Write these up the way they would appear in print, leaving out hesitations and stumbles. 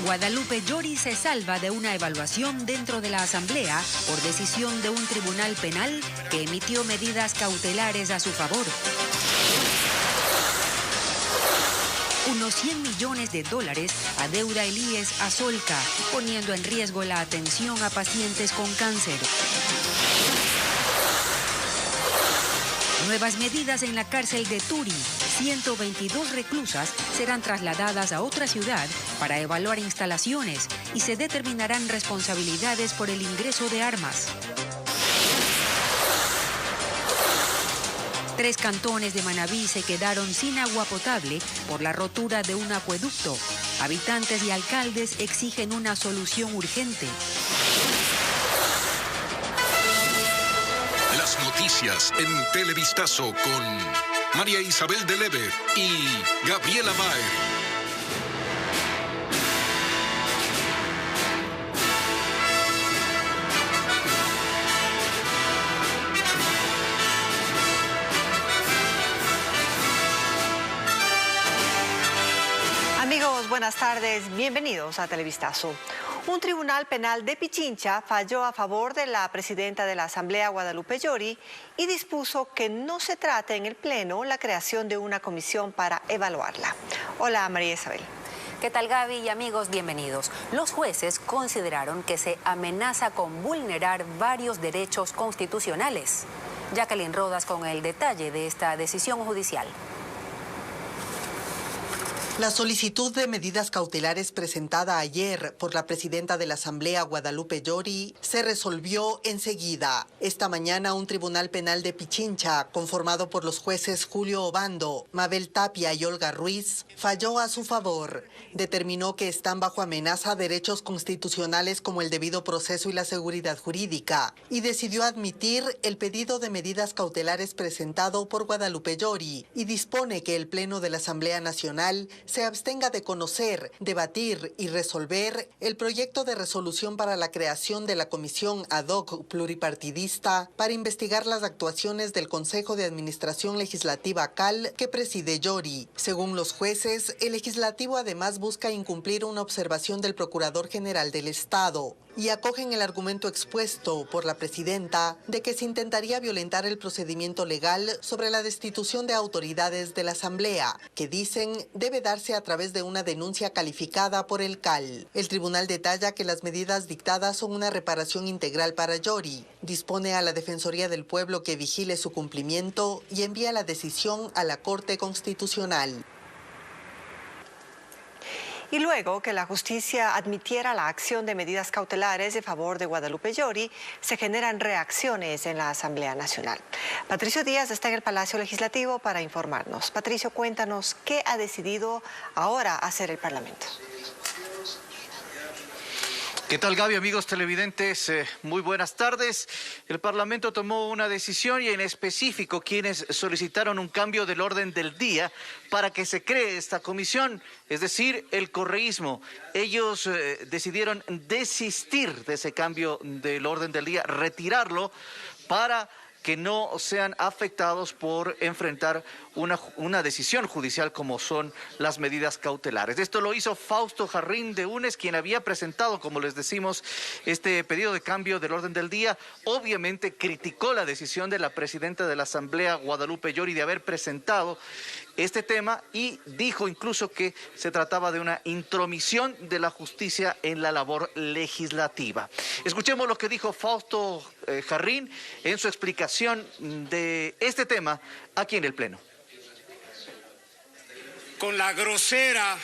Guadalupe Llori se salva de una evaluación dentro de la Asamblea por decisión de un tribunal penal que emitió medidas cautelares a su favor. Unos $100 millones adeuda el IES a Solca, poniendo en riesgo la atención a pacientes con cáncer. Nuevas medidas en la cárcel de Turi. 122 reclusas serán trasladadas a otra ciudad para evaluar instalaciones y se determinarán responsabilidades por el ingreso de armas. 3 cantones de Manabí se quedaron sin agua potable por la rotura de un acueducto. Habitantes y alcaldes exigen una solución urgente. Las noticias en Televistazo con María Isabel de Leve y Gabriela Maher. Amigos, buenas tardes, bienvenidos a Televistazo. Un tribunal penal de Pichincha falló a favor de la presidenta de la Asamblea, Guadalupe Llori, y dispuso que no se trate en el Pleno la creación de una comisión para evaluarla. Hola, María Isabel. ¿Qué tal, Gaby y amigos? Bienvenidos. Los jueces consideraron que se amenaza con vulnerar varios derechos constitucionales. Jacqueline Rodas con el detalle de esta decisión judicial. La solicitud de medidas cautelares presentada ayer por la presidenta de la Asamblea, Guadalupe Llori, se resolvió enseguida. Esta mañana, un tribunal penal de Pichincha, conformado por los jueces Julio Obando, Mabel Tapia y Olga Ruiz, falló a su favor. Determinó que están bajo amenaza derechos constitucionales como el debido proceso y la seguridad jurídica, y decidió admitir el pedido de medidas cautelares presentado por Guadalupe Llori, y dispone que el Pleno de la Asamblea Nacional se abstenga de conocer, debatir y resolver el proyecto de resolución para la creación de la Comisión Ad Hoc Pluripartidista para investigar las actuaciones del Consejo de Administración Legislativa CAL que preside Llori. Según los jueces, el legislativo además busca incumplir una observación del Procurador General del Estado y acogen el argumento expuesto por la presidenta de que se intentaría violentar el procedimiento legal sobre la destitución de autoridades de la Asamblea, que dicen debe darse a través de una denuncia calificada por el CAL. El tribunal detalla que las medidas dictadas son una reparación integral para Llori, dispone a la Defensoría del Pueblo que vigile su cumplimiento y envía la decisión a la Corte Constitucional. Y luego que la justicia admitiera la acción de medidas cautelares en favor de Guadalupe Llori, se generan reacciones en la Asamblea Nacional. Patricio Díaz está en el Palacio Legislativo para informarnos. Patricio, cuéntanos qué ha decidido ahora hacer el Parlamento. ¿Qué tal, Gaby, amigos televidentes? Muy buenas tardes. El Parlamento tomó una decisión y en específico quienes solicitaron un cambio del orden del día para que se cree esta comisión, es decir, el correísmo. Ellos decidieron desistir de ese cambio del orden del día, retirarlo para que no sean afectados por enfrentar una decisión judicial como son las medidas cautelares. Esto lo hizo Fausto Jarrín de UNES, quien había presentado, como les decimos, este pedido de cambio del orden del día. Obviamente criticó la decisión de la presidenta de la Asamblea, Guadalupe Llori, de haber presentado este tema y dijo incluso que se trataba de una intromisión de la justicia en la labor legislativa. Escuchemos lo que dijo Fausto Jarrín en su explicación de este tema aquí en el Pleno. Con la grosera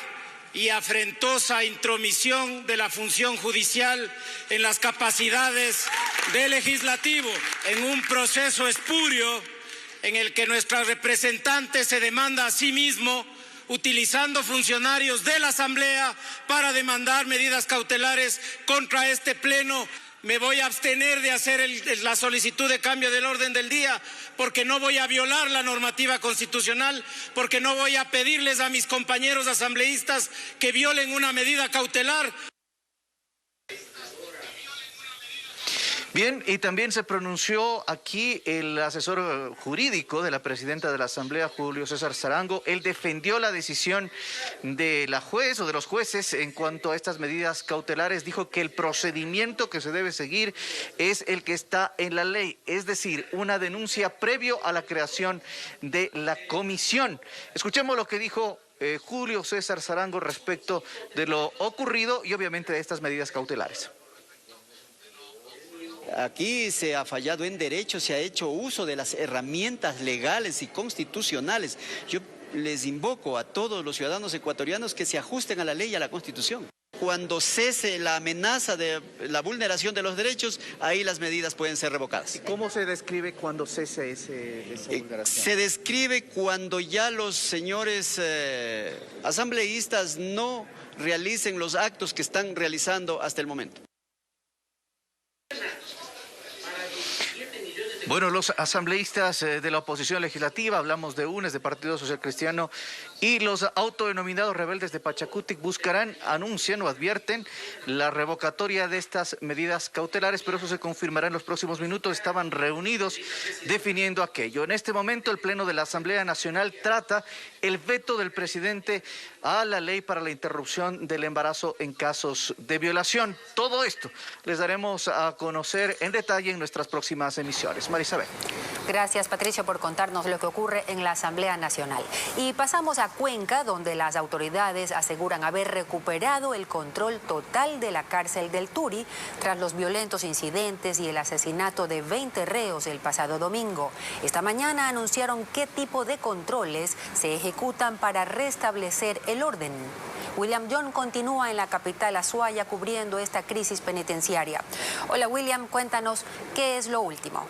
y afrentosa intromisión de la función judicial en las capacidades del legislativo, en un proceso espurio en el que nuestra representante se demanda a sí mismo, utilizando funcionarios de la Asamblea para demandar medidas cautelares contra este Pleno. Me voy a abstener de hacer la solicitud de cambio del orden del día porque no voy a violar la normativa constitucional, porque no voy a pedirles a mis compañeros asambleístas que violen una medida cautelar. Bien, y también se pronunció aquí el asesor jurídico de la presidenta de la Asamblea, Julio César Sarango. Él defendió la decisión de la juez o de los jueces en cuanto a estas medidas cautelares. Dijo que el procedimiento que se debe seguir es el que está en la ley, es decir, una denuncia previo a la creación de la comisión. Escuchemos lo que dijo Julio César Sarango respecto de lo ocurrido y obviamente de estas medidas cautelares. Aquí se ha fallado en derecho, se ha hecho uso de las herramientas legales y constitucionales. Yo les invoco a todos los ciudadanos ecuatorianos que se ajusten a la ley y a la Constitución. Cuando cese la amenaza de la vulneración de los derechos, ahí las medidas pueden ser revocadas. ¿Y cómo se describe cuando cese esa vulneración? Se describe cuando ya los señores asambleístas no realicen los actos que están realizando hasta el momento. Bueno, los asambleístas de la oposición legislativa, hablamos de UNES, de Partido Social Cristiano, y los autodenominados rebeldes de Pachacutic anuncian o advierten la revocatoria de estas medidas cautelares, pero eso se confirmará en los próximos minutos. Estaban reunidos definiendo aquello. En este momento el Pleno de la Asamblea Nacional trata el veto del presidente a la ley para la interrupción del embarazo en casos de violación. Todo esto les daremos a conocer en detalle en nuestras próximas emisiones. María Isabel. Gracias, Patricio, por contarnos lo que ocurre en la Asamblea Nacional. Y pasamos a Cuenca, donde las autoridades aseguran haber recuperado el control total de la cárcel del Turi tras los violentos incidentes y el asesinato de 20 reos el pasado domingo. Esta mañana anunciaron qué tipo de controles se ejecutan para restablecer el orden. William John continúa en la capital Azuaya cubriendo esta crisis penitenciaria. Hola William, cuéntanos qué es lo último.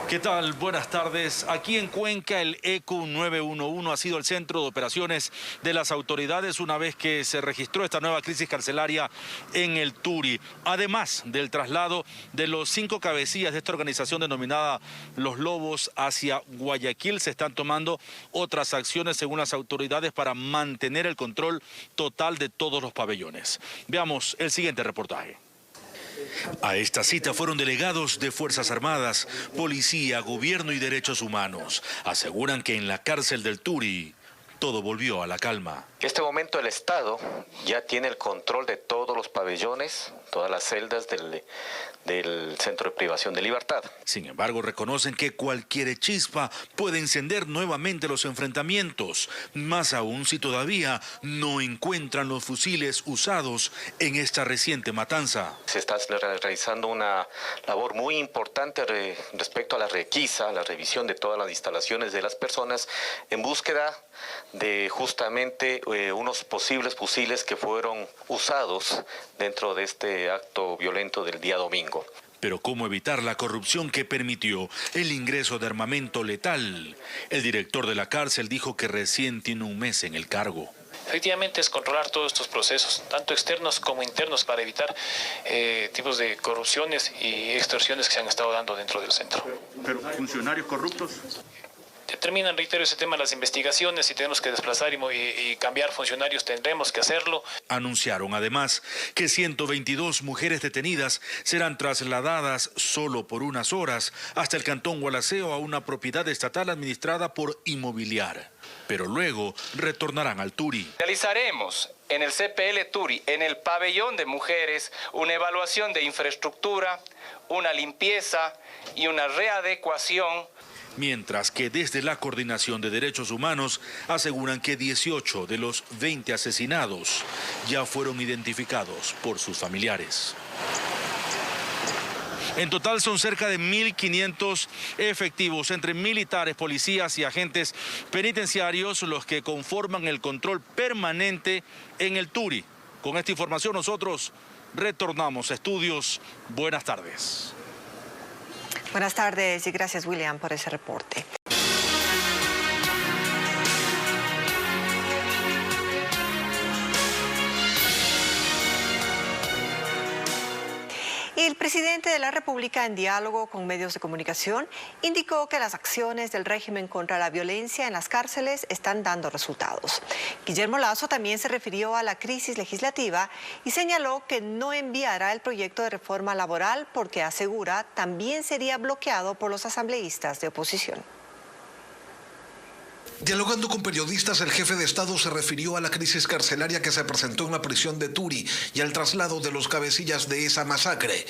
¿Qué tal? Buenas tardes. Aquí en Cuenca, el ECU 911 ha sido el centro de operaciones de las autoridades una vez que se registró esta nueva crisis carcelaria en el Turi. Además del traslado de los 5 cabecillas de esta organización denominada Los Lobos hacia Guayaquil, se están tomando otras acciones según las autoridades para mantener el control total de todos los pabellones. Veamos el siguiente reportaje. A esta cita fueron delegados de Fuerzas Armadas, Policía, Gobierno y Derechos Humanos. Aseguran que en la cárcel del Turi todo volvió a la calma. En este momento el Estado ya tiene el control de todos los pabellones, todas las celdas del Centro de Privación de Libertad. Sin embargo, reconocen que cualquier chispa puede encender nuevamente los enfrentamientos, más aún si todavía no encuentran los fusiles usados en esta reciente matanza. Se está realizando una labor muy importante respecto a la requisa, la revisión de todas las instalaciones de las personas en búsqueda de justamente unos posibles fusiles que fueron usados dentro de este acto violento del día domingo. Pero ¿cómo evitar la corrupción que permitió el ingreso de armamento letal? El director de la cárcel dijo que recién tiene un mes en el cargo. Efectivamente es controlar todos estos procesos, tanto externos como internos, para evitar tipos de corrupciones y extorsiones que se han estado dando dentro del centro. ¿Pero funcionarios corruptos? Terminan, reitero, ese tema de las investigaciones. Si tenemos que desplazar y cambiar funcionarios, tendremos que hacerlo. Anunciaron además que 122 mujeres detenidas serán trasladadas solo por unas horas hasta el cantón Gualaceo a una propiedad estatal administrada por Inmobiliar. Pero luego retornarán al Turi. Realizaremos en el CPL Turi, en el pabellón de mujeres, una evaluación de infraestructura, una limpieza y una readecuación. Mientras que desde la Coordinación de Derechos Humanos aseguran que 18 de los 20 asesinados ya fueron identificados por sus familiares. En total son cerca de 1.500 efectivos entre militares, policías y agentes penitenciarios los que conforman el control permanente en el Turi. Con esta información nosotros retornamos a estudios. Buenas tardes. Buenas tardes y gracias, William, por ese reporte. El presidente de la República, en diálogo con medios de comunicación, indicó que las acciones del régimen contra la violencia en las cárceles están dando resultados. Guillermo Lasso también se refirió a la crisis legislativa y señaló que no enviará el proyecto de reforma laboral porque, asegura, también sería bloqueado por los asambleístas de oposición. Dialogando con periodistas, el jefe de Estado se refirió a la crisis carcelaria que se presentó en la prisión de Turi y al traslado de los cabecillas de esa masacre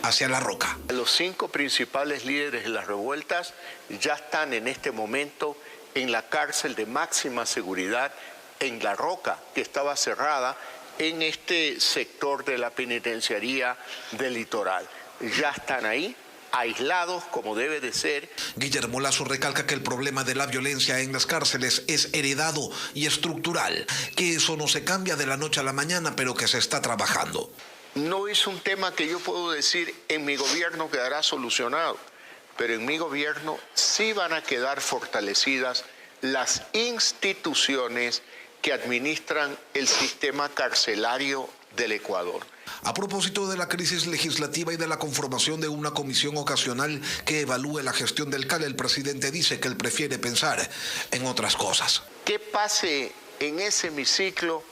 hacia La Roca. Los 5 principales líderes de las revueltas ya están en este momento en la cárcel de máxima seguridad en La Roca, que estaba cerrada en este sector de la penitenciaría del litoral. Ya están ahí, aislados como debe de ser. Guillermo Lasso recalca que el problema de la violencia en las cárceles es heredado y estructural, que eso no se cambia de la noche a la mañana, pero que se está trabajando. No es un tema que yo puedo decir en mi gobierno quedará solucionado, pero en mi gobierno sí van a quedar fortalecidas las instituciones que administran el sistema carcelario del Ecuador. A propósito de la crisis legislativa y de la conformación de una comisión ocasional que evalúe la gestión del CAL, el presidente dice que él prefiere pensar en otras cosas. ¿Qué pase en ese hemiciclo?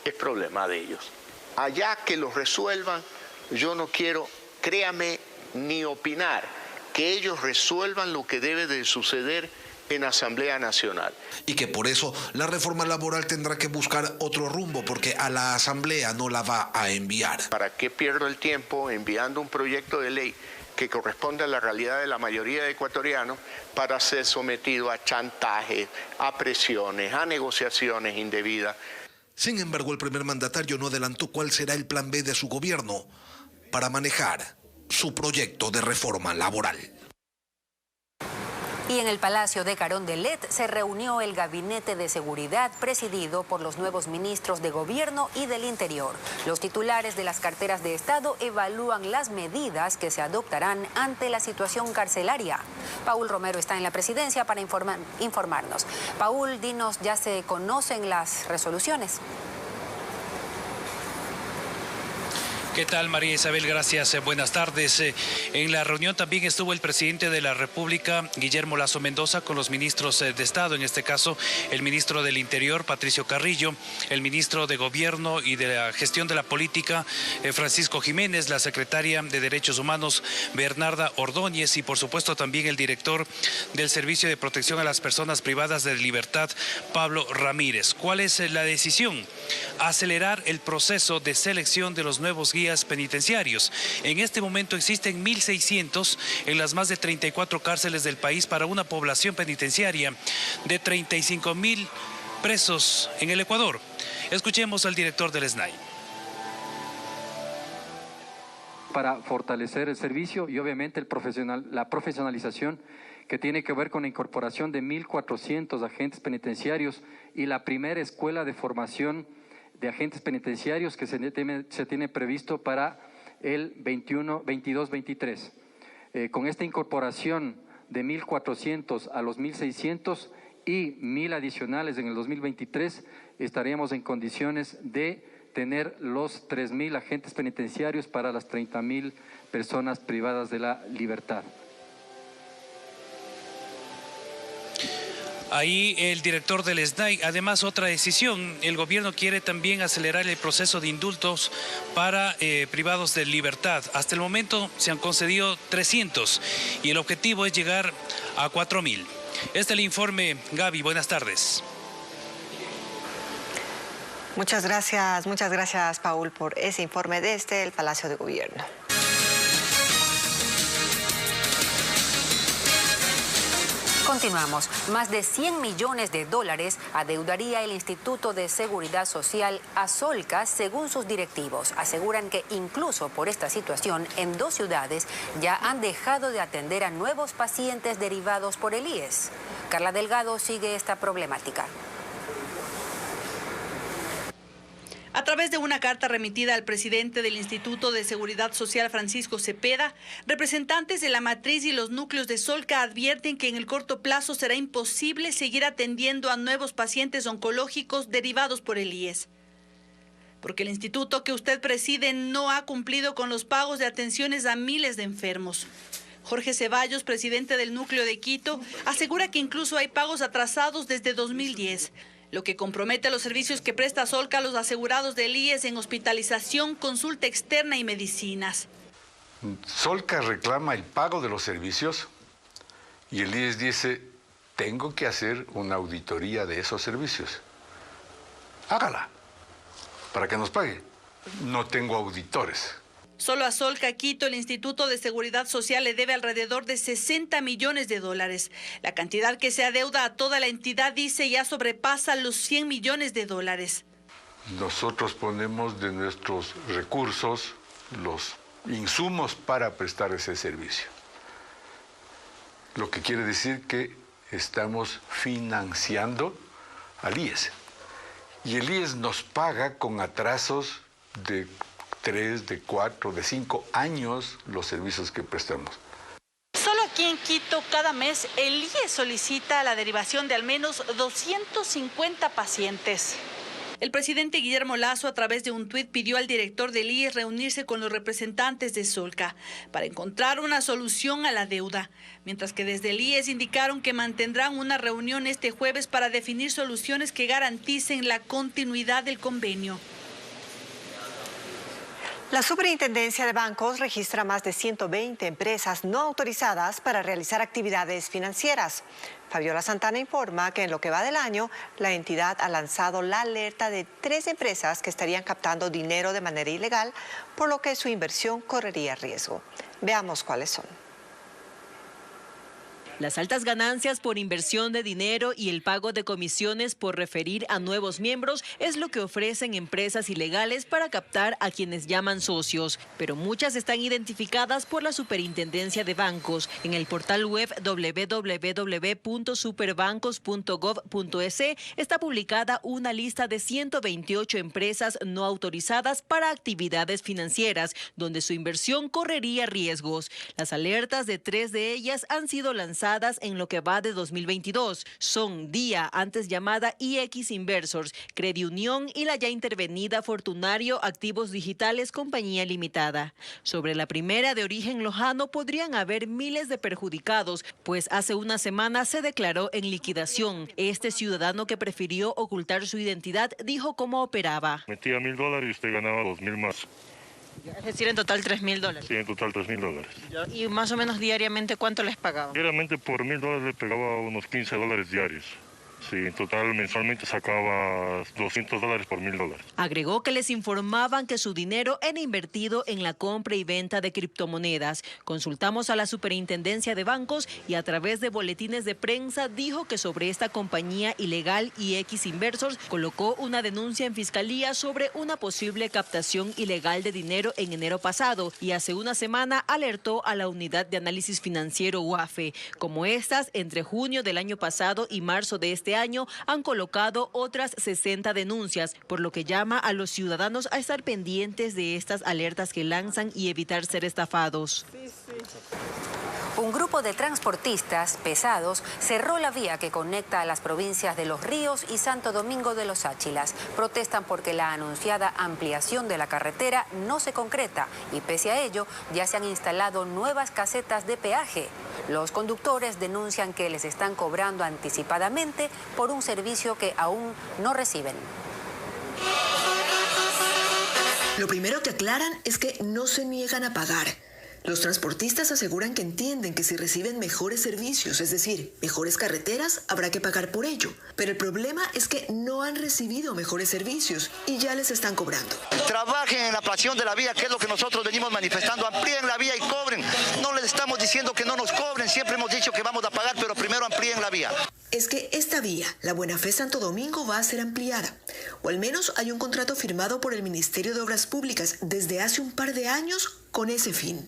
Es problema de ellos. Allá que los resuelvan, yo no quiero, créame, ni opinar. Que ellos resuelvan lo que debe de suceder en Asamblea Nacional. Y que por eso la reforma laboral tendrá que buscar otro rumbo, porque a la Asamblea no la va a enviar. ¿Para qué pierdo el tiempo enviando un proyecto de ley que corresponde a la realidad de la mayoría de ecuatorianos para ser sometido a chantajes, a presiones, a negociaciones indebidas? Sin embargo, el primer mandatario no adelantó cuál será el plan B de su gobierno para manejar su proyecto de reforma laboral. Y en el Palacio de Carondelet se reunió el Gabinete de Seguridad presidido por los nuevos ministros de Gobierno y del Interior. Los titulares de las carteras de Estado evalúan las medidas que se adoptarán ante la situación carcelaria. Paul Romero está en la presidencia para informarnos. Paul, dinos, ¿ya se conocen las resoluciones? ¿Qué tal, María Isabel? Gracias. Buenas tardes. En la reunión también estuvo el presidente de la República, Guillermo Lasso Mendoza, con los ministros de Estado, en este caso el ministro del Interior, Patricio Carrillo, el ministro de Gobierno y de la Gestión de la Política, Francisco Jiménez, la secretaria de Derechos Humanos, Bernarda Ordóñez, y por supuesto también el director del Servicio de Protección a las Personas Privadas de Libertad, Pablo Ramírez. ¿Cuál es la decisión? Acelerar el proceso de selección de los nuevos guías penitenciarios. En este momento existen 1.600 en las más de 34 cárceles del país para una población penitenciaria de 35.000 presos en el Ecuador. Escuchemos al director del SNAI. Para fortalecer el servicio y obviamente la profesionalización que tiene que ver con la incorporación de 1.400 agentes penitenciarios y la primera escuela de formación de agentes penitenciarios que se tiene previsto para el 22-23. Con esta incorporación de 1.400 a los 1.600 y 1.000 adicionales en el 2023, estaríamos en condiciones de tener los 3.000 agentes penitenciarios para las 30.000 personas privadas de la libertad. Ahí el director del SNAI. Además, otra decisión, el gobierno quiere también acelerar el proceso de indultos para privados de libertad. Hasta el momento se han concedido 300 y el objetivo es llegar a 4.000. Este es el informe. Gaby, buenas tardes. Muchas gracias, Paul, por ese informe desde el Palacio de Gobierno. Continuamos. Más de $100 millones adeudaría el Instituto de Seguridad Social a Solca, según sus directivos. Aseguran que incluso por esta situación, en 2 ciudades ya han dejado de atender a nuevos pacientes derivados por el IES. Carla Delgado sigue esta problemática. A través de una carta remitida al presidente del Instituto de Seguridad Social, Francisco Cepeda, representantes de la matriz y los núcleos de Solca advierten que en el corto plazo será imposible seguir atendiendo a nuevos pacientes oncológicos derivados por el IES. porque el instituto que usted preside no ha cumplido con los pagos de atenciones a miles de enfermos. Jorge Ceballos, presidente del núcleo de Quito, asegura que incluso hay pagos atrasados desde 2010, lo que compromete los servicios que presta Solca a los asegurados del IES en hospitalización, consulta externa y medicinas. Solca reclama el pago de los servicios y el IES dice, tengo que hacer una auditoría de esos servicios. Hágala, para que nos pague. No tengo auditores. Solo a Solca Quito, el Instituto de Seguridad Social le debe alrededor de 60 millones de dólares. La cantidad que se adeuda a toda la entidad, dice, ya sobrepasa los 100 millones de dólares. Nosotros ponemos de nuestros recursos los insumos para prestar ese servicio. Lo que quiere decir que estamos financiando al IES. Y el IES nos paga con atrasos de 3, de 4, de 5 años los servicios que prestamos. Solo aquí en Quito, cada mes, el IES solicita la derivación de al menos 250 pacientes. El presidente Guillermo Lasso, a través de un tuit, pidió al director del IES reunirse con los representantes de Solca para encontrar una solución a la deuda, mientras que desde el IES indicaron que mantendrán una reunión este jueves para definir soluciones que garanticen la continuidad del convenio. La Superintendencia de Bancos registra más de 120 empresas no autorizadas para realizar actividades financieras. Fabiola Santana informa que en lo que va del año, la entidad ha lanzado la alerta de 3 empresas que estarían captando dinero de manera ilegal, por lo que su inversión correría riesgo. Veamos cuáles son. Las altas ganancias por inversión de dinero y el pago de comisiones por referir a nuevos miembros es lo que ofrecen empresas ilegales para captar a quienes llaman socios. Pero muchas están identificadas por la Superintendencia de Bancos. En el portal web www.superbancos.gov.es está publicada una lista de 128 empresas no autorizadas para actividades financieras, donde su inversión correría riesgos. Las alertas de 3 de ellas han sido lanzadas en lo que va de 2022. Son Día, antes llamada IX Inversors, Crediunión y la ya intervenida Fortunario Activos Digitales Compañía Limitada. Sobre la primera, de origen lojano, podrían haber miles de perjudicados, pues hace una semana se declaró en liquidación. Este ciudadano, que prefirió ocultar su identidad, dijo cómo operaba. Metía $1,000 y usted ganaba 2,000 más. Es decir, en total $3,000. Sí, en total $3,000. ¿Y más o menos diariamente cuánto les pagaba? Diariamente por $1,000 le pagaba unos $15 diarios. Sí, en total mensualmente sacaba $200 por $1,000. Agregó que les informaban que su dinero era invertido en la compra y venta de criptomonedas. Consultamos a la Superintendencia de Bancos y a través de boletines de prensa dijo que sobre esta compañía ilegal IX Inversors colocó una denuncia en Fiscalía sobre una posible captación ilegal de dinero en enero pasado y hace una semana alertó a la Unidad de Análisis Financiero UAFE. Como estas, entre junio del año pasado y marzo de este año han colocado otras 60 denuncias, por lo que llama a los ciudadanos a estar pendientes de estas alertas que lanzan y evitar ser estafados. Un grupo de transportistas pesados cerró la vía que conecta a las provincias de Los Ríos y Santo Domingo de los Áchilas. Protestan porque la anunciada ampliación de la carretera no se concreta y pese a ello ya se han instalado nuevas casetas de peaje. Los conductores denuncian que les están cobrando anticipadamente por un servicio que aún no reciben. Lo primero que aclaran es que no se niegan a pagar. Los transportistas aseguran que entienden que si reciben mejores servicios, es decir, mejores carreteras, habrá que pagar por ello. Pero el problema es que no han recibido mejores servicios y ya les están cobrando. Trabajen en la ampliación de la vía, que es lo que nosotros venimos manifestando. Amplíen la vía y cobren. No les estamos diciendo que no nos cobren, siempre hemos dicho que vamos a pagar, pero primero amplíen la vía. Es que esta vía, la Buena Fe Santo Domingo, va a ser ampliada. O al menos hay un contrato firmado por el Ministerio de Obras Públicas desde hace un par de años con ese fin.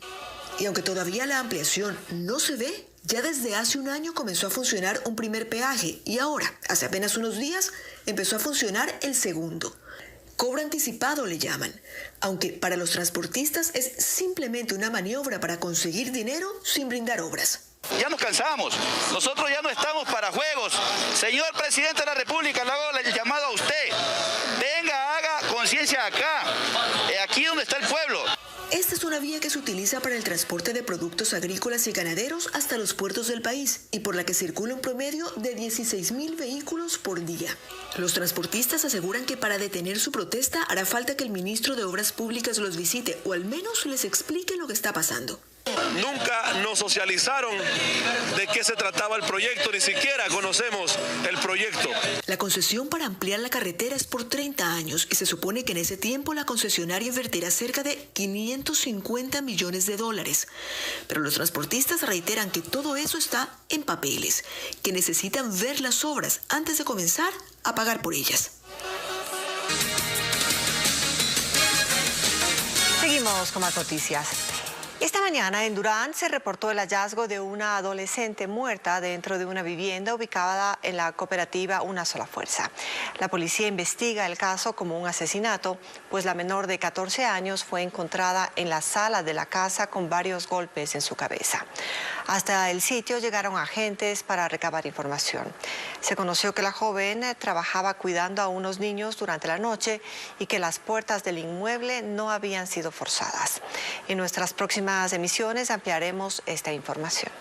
Y aunque todavía la ampliación no se ve, ya desde hace un año comenzó a funcionar un primer peaje y ahora, hace apenas unos días, empezó a funcionar el segundo. Cobro anticipado le llaman, aunque para los transportistas es simplemente una maniobra para conseguir dinero sin brindar obras. Ya nos cansamos, nosotros ya no estamos para juegos. Señor Presidente de la República, le hago el llamado a usted. Venga, haga conciencia acá, aquí donde está el pueblo. Esta es una vía que se utiliza para el transporte de productos agrícolas y ganaderos hasta los puertos del país y por la que circula un promedio de 16,000 vehículos por día. Los transportistas aseguran que para detener su protesta hará falta que el ministro de Obras Públicas los visite o al menos les explique lo que está pasando. Nunca nos socializaron de qué se trataba el proyecto, ni siquiera conocemos el proyecto. La concesión para ampliar la carretera es por 30 años y se supone que en ese tiempo la concesionaria invertirá cerca de $550 millones. Pero los transportistas reiteran que todo eso está en papeles, que necesitan ver las obras antes de comenzar a pagar por ellas. Seguimos con más noticias. Esta mañana en Durán se reportó el hallazgo de una adolescente muerta dentro de una vivienda ubicada en la cooperativa Una Sola Fuerza. La policía investiga el caso como un asesinato, pues la menor de 14 años fue encontrada en la sala de la casa con varios golpes en su cabeza. Hasta el sitio llegaron agentes para recabar información. Se conoció que la joven trabajaba cuidando a unos niños durante la noche y que las puertas del inmueble no habían sido forzadas. En nuestras próximas emisiones ampliaremos esta información.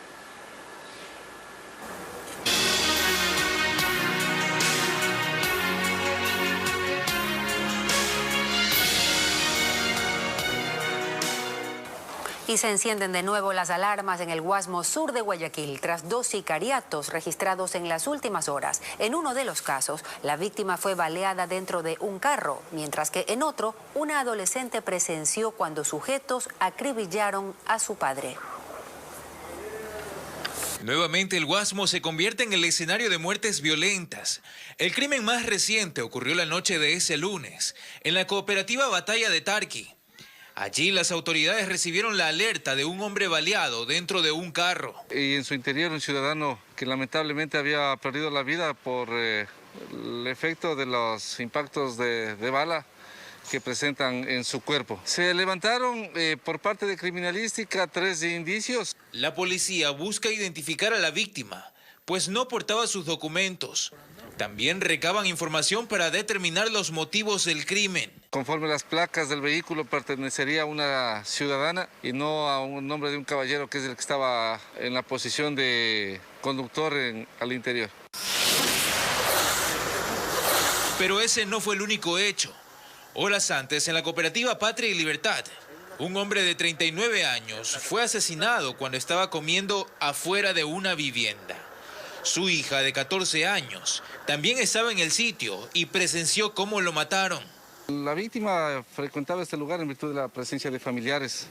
Y se encienden de nuevo las alarmas en el Guasmo Sur de Guayaquil tras 2 sicariatos registrados en las últimas horas. En uno de los casos, la víctima fue baleada dentro de un carro, mientras que en otro, una adolescente presenció cuando sujetos acribillaron a su padre. Nuevamente el Guasmo se convierte en el escenario de muertes violentas. El crimen más reciente ocurrió la noche de ese lunes, en la cooperativa Batalla de Tarqui. Allí las autoridades recibieron la alerta de un hombre baleado dentro de un carro. Y en su interior un ciudadano que lamentablemente había perdido la vida por el efecto de los impactos de bala que presentan en su cuerpo. Se levantaron por parte de criminalística 3 indicios. La policía busca identificar a la víctima, pues no portaba sus documentos. También recaban información para determinar los motivos del crimen. Conforme las placas del vehículo pertenecería a una ciudadana y no a un nombre de un caballero que es el que estaba en la posición de conductor al interior. Pero ese no fue el único hecho. Horas antes, en la cooperativa Patria y Libertad, un hombre de 39 años fue asesinado cuando estaba comiendo afuera de una vivienda. Su hija de 14 años también estaba en el sitio y presenció cómo lo mataron. La víctima frecuentaba este lugar en virtud de la presencia de familiares.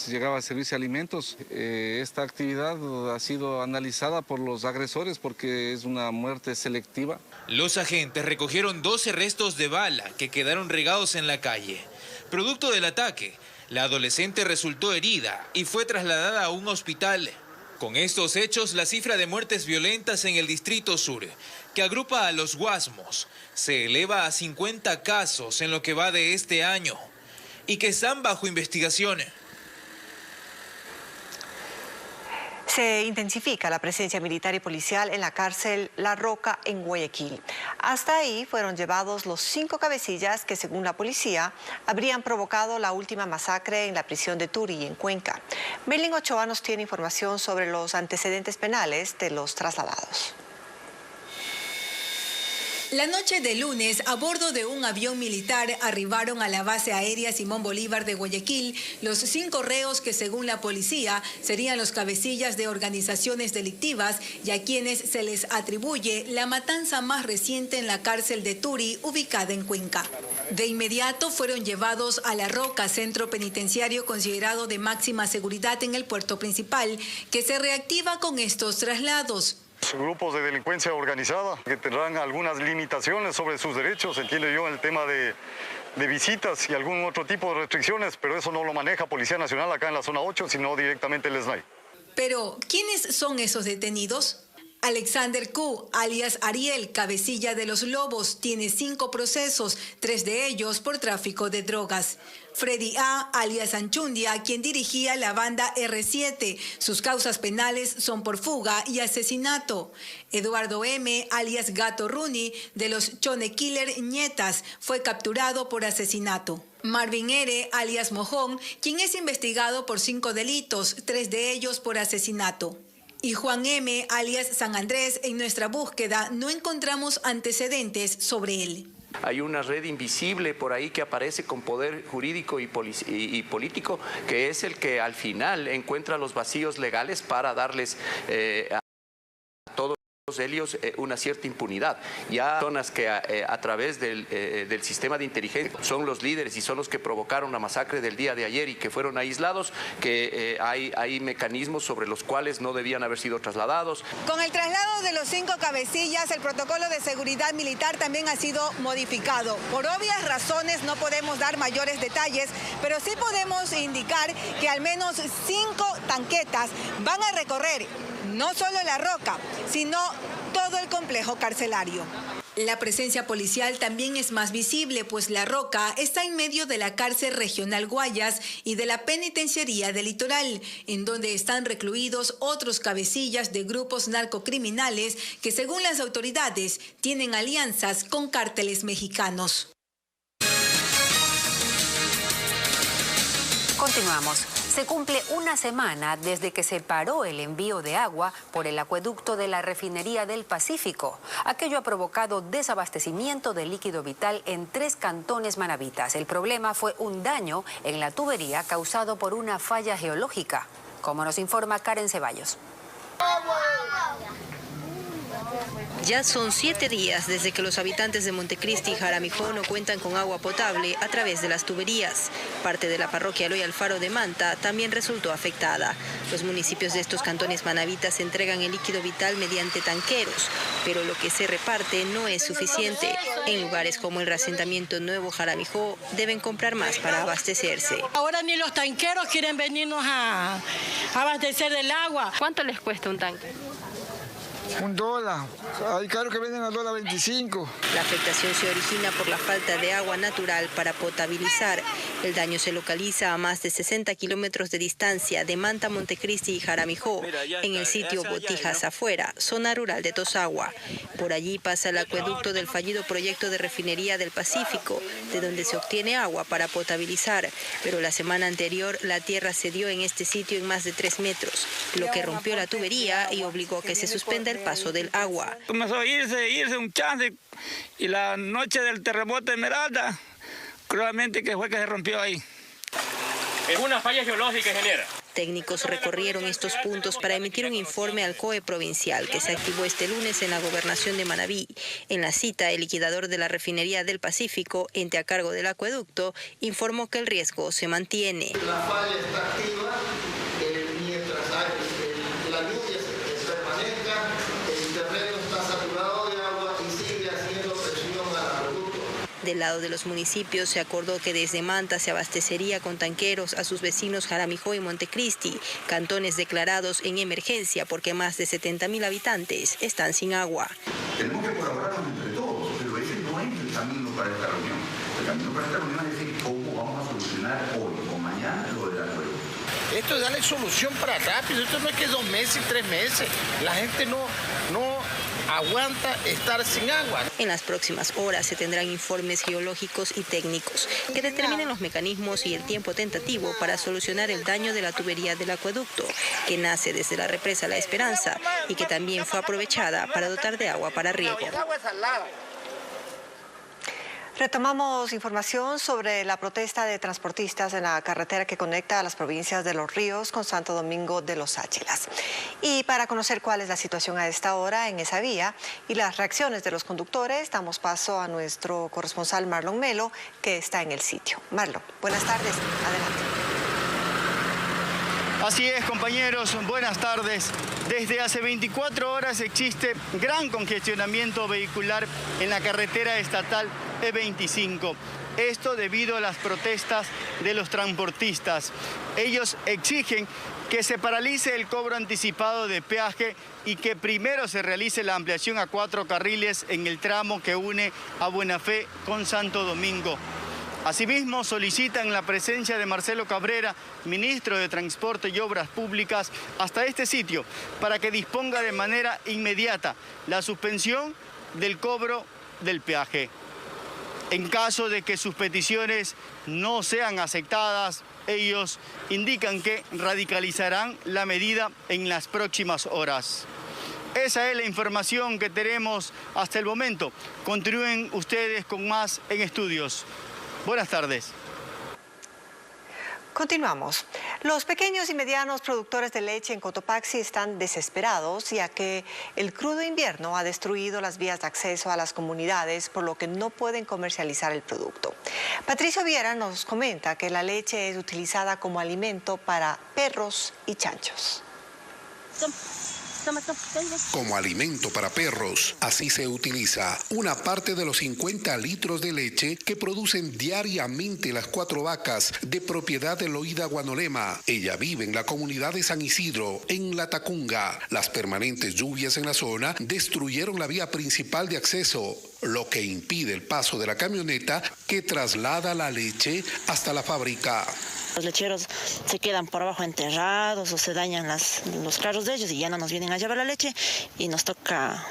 Llegaba a servirse alimentos. Esta actividad ha sido analizada por los agresores porque es una muerte selectiva. Los agentes recogieron 12 restos de bala que quedaron regados en la calle. Producto del ataque, la adolescente resultó herida y fue trasladada a un hospital. Con estos hechos, la cifra de muertes violentas en el Distrito Sur, que agrupa a los Guasmos, se eleva a 50 casos en lo que va de este año y que están bajo investigación. Se intensifica la presencia militar y policial en la cárcel La Roca en Guayaquil. Hasta ahí fueron llevados los 5 cabecillas que, según la policía, habrían provocado la última masacre en la prisión de Turi, en Cuenca. Merlin Ochoa nos tiene información sobre los antecedentes penales de los trasladados. La noche de lunes, a bordo de un avión militar, arribaron a la base aérea Simón Bolívar de Guayaquil los 5 reos que, según la policía, serían los cabecillas de organizaciones delictivas y a quienes se les atribuye la matanza más reciente en la cárcel de Turi, ubicada en Cuenca. De inmediato fueron llevados a La Roca, centro penitenciario considerado de máxima seguridad en el puerto principal, que se reactiva con estos traslados. Grupos de delincuencia organizada que tendrán algunas limitaciones sobre sus derechos, entiendo yo, en el tema de visitas y algún otro tipo de restricciones, pero eso no lo maneja Policía Nacional acá en la zona 8, sino directamente el SNAI. Pero, ¿quiénes son esos detenidos? Alexander Q., alias Ariel, cabecilla de los Lobos, tiene 5 procesos, 3 de ellos por tráfico de drogas. Freddy A., alias Anchundia, quien dirigía la banda R7. Sus causas penales son por fuga y asesinato. Eduardo M., alias Gato Rooney, de los Chone Killer Ñetas, fue capturado por asesinato. Marvin R., alias Mojón, quien es investigado por 5 delitos, 3 de ellos por asesinato. Y Juan M., alias San Andrés, en nuestra búsqueda no encontramos antecedentes sobre él. Hay una red invisible por ahí que aparece con poder jurídico y político, que es el que al final encuentra los vacíos legales para darles a todos ellos una cierta impunidad. Ya personas que a través del sistema de inteligencia son los líderes y son los que provocaron la masacre del día de ayer y que fueron aislados, que hay mecanismos sobre los cuales no debían haber sido trasladados. Con el traslado de los 5 cabecillas, el protocolo de seguridad militar también ha sido modificado. Por obvias razones no podemos dar mayores detalles, pero sí podemos indicar que al menos 5 tanquetas van a recorrer no solo La Roca, sino todo el complejo carcelario. La presencia policial también es más visible, pues La Roca está en medio de la cárcel regional Guayas y de la penitenciaría del Litoral, en donde están recluidos otros cabecillas de grupos narcocriminales que, según las autoridades, tienen alianzas con cárteles mexicanos. Continuamos. Se cumple una semana desde que se paró el envío de agua por el acueducto de la refinería del Pacífico. Aquello ha provocado desabastecimiento de líquido vital en 3 cantones manabitas. El problema fue un daño en la tubería causado por una falla geológica, como nos informa Karen Ceballos. Ya son 7 días desde que los habitantes de Montecristi y Jaramijó no cuentan con agua potable a través de las tuberías. Parte de la parroquia Eloy Alfaro de Manta también resultó afectada. Los municipios de estos cantones manabitas entregan el líquido vital mediante tanqueros, pero lo que se reparte no es suficiente. En lugares como el reasentamiento Nuevo Jaramijó deben comprar más para abastecerse. Ahora ni los tanqueros quieren venirnos a abastecer del agua. ¿Cuánto les cuesta un tanque? $1. Hay carros que venden a $1.25. La afectación se origina por la falta de agua natural para potabilizar. El daño se localiza a más de 60 kilómetros de distancia de Manta, Montecristi y Jaramijó, en el sitio Botijas Afuera, zona rural de Tosagua. Por allí pasa el acueducto del fallido proyecto de refinería del Pacífico, de donde se obtiene agua para potabilizar. Pero la semana anterior la tierra cedió en este sitio en más de 3 metros, lo que rompió la tubería y obligó a que se suspenda el paso del agua. Comenzó a irse un chance y la noche del terremoto de Esmeralda, cruelmente que fue que se rompió ahí. Es una falla geológica, ingeniera. Técnicos recorrieron estos puntos para emitir un informe al COE provincial que se activó este lunes en la gobernación de Manabí. En la cita, el liquidador de la refinería del Pacífico, ente a cargo del acueducto, informó que el riesgo se mantiene. La falla está activa mientras la lluvia permanezca, el terreno está saturado de agua y sigue haciendo presión al acueducto. Del lado de los municipios se acordó que desde Manta se abastecería con tanqueros a sus vecinos Jaramijó y Montecristi, cantones declarados en emergencia porque más de 70.000 habitantes están sin agua. Tenemos que colaborar entre todos, pero ese no es el camino para esta reunión. El camino para esta reunión es decir cómo vamos a solucionar hoy o mañana lo del acueducto. Esto es darle solución para rápido, esto no es que 2 meses, 3 meses. La gente no aguanta estar sin agua. En las próximas horas se tendrán informes geológicos y técnicos que determinen los mecanismos y el tiempo tentativo para solucionar el daño de la tubería del acueducto, que nace desde la represa La Esperanza y que también fue aprovechada para dotar de agua para riego. Retomamos información sobre la protesta de transportistas en la carretera que conecta a las provincias de Los Ríos con Santo Domingo de los Áchilas. Y para conocer cuál es la situación a esta hora en esa vía y las reacciones de los conductores, damos paso a nuestro corresponsal Marlon Melo, que está en el sitio. Marlon, buenas tardes. Adelante. Así es, compañeros, buenas tardes. Desde hace 24 horas existe gran congestionamiento vehicular en la carretera estatal E25. Esto debido a las protestas de los transportistas. Ellos exigen que se paralice el cobro anticipado de peaje y que primero se realice la ampliación a 4 carriles en el tramo que une a Buenafé con Santo Domingo. Asimismo, solicitan la presencia de Marcelo Cabrera, ministro de Transporte y Obras Públicas, hasta este sitio para que disponga de manera inmediata la suspensión del cobro del peaje. En caso de que sus peticiones no sean aceptadas, ellos indican que radicalizarán la medida en las próximas horas. Esa es la información que tenemos hasta el momento. Continúen ustedes con más en Estudios. Buenas tardes. Continuamos. Los pequeños y medianos productores de leche en Cotopaxi están desesperados, ya que el crudo invierno ha destruido las vías de acceso a las comunidades, por lo que no pueden comercializar el producto. Patricio Viera nos comenta que la leche es utilizada como alimento para perros y chanchos. Como alimento para perros, así se utiliza una parte de los 50 litros de leche que producen diariamente las 4 vacas de propiedad de Loida Guanolema. Ella vive en la comunidad de San Isidro, en La Tacunga. Las permanentes lluvias en la zona destruyeron la vía principal de acceso, lo que impide el paso de la camioneta que traslada la leche hasta la fábrica. Los lecheros se quedan por abajo enterrados o se dañan los carros de ellos y ya no nos vienen a llevar la leche y nos toca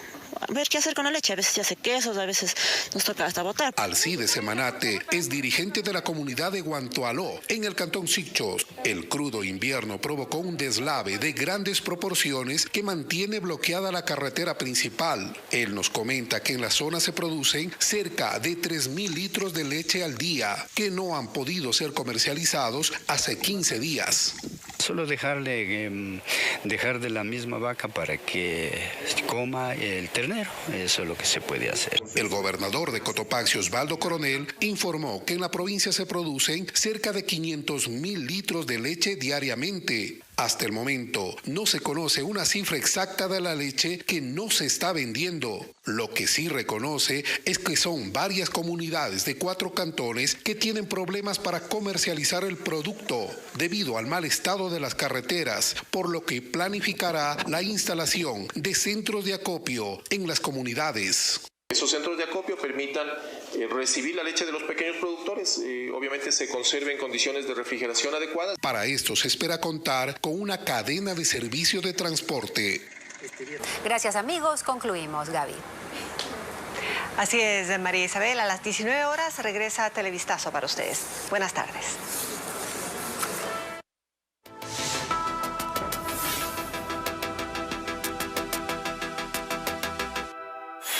ver qué hacer con la leche. A veces se hace quesos, a veces nos toca hasta botar. Alcides Semanate es dirigente de la comunidad de Guantoaló, en el cantón Sichos. El crudo invierno provocó un deslave de grandes proporciones que mantiene bloqueada la carretera principal. Él nos comenta que en la zona se producen cerca de 3.000 litros de leche al día, que no han podido ser comercializados hace 15 días. Solo dejar de la misma vaca para que coma el ternero, eso es lo que se puede hacer. El gobernador de Cotopaxi, Osvaldo Coronel, informó que en la provincia se producen cerca de 500.000 litros de leche diariamente. Hasta el momento no se conoce una cifra exacta de la leche que no se está vendiendo. Lo que sí reconoce es que son varias comunidades de 4 cantones que tienen problemas para comercializar el producto debido al mal estado de las carreteras, por lo que planificará la instalación de centros de acopio en las comunidades. Esos centros de acopio permitan recibir la leche de los pequeños productores, obviamente se conserve en condiciones de refrigeración adecuadas. Para esto se espera contar con una cadena de servicio de transporte. Gracias amigos, concluimos. Gaby. Así es, María Isabel, a las 19 horas regresa Televistazo para ustedes. Buenas tardes.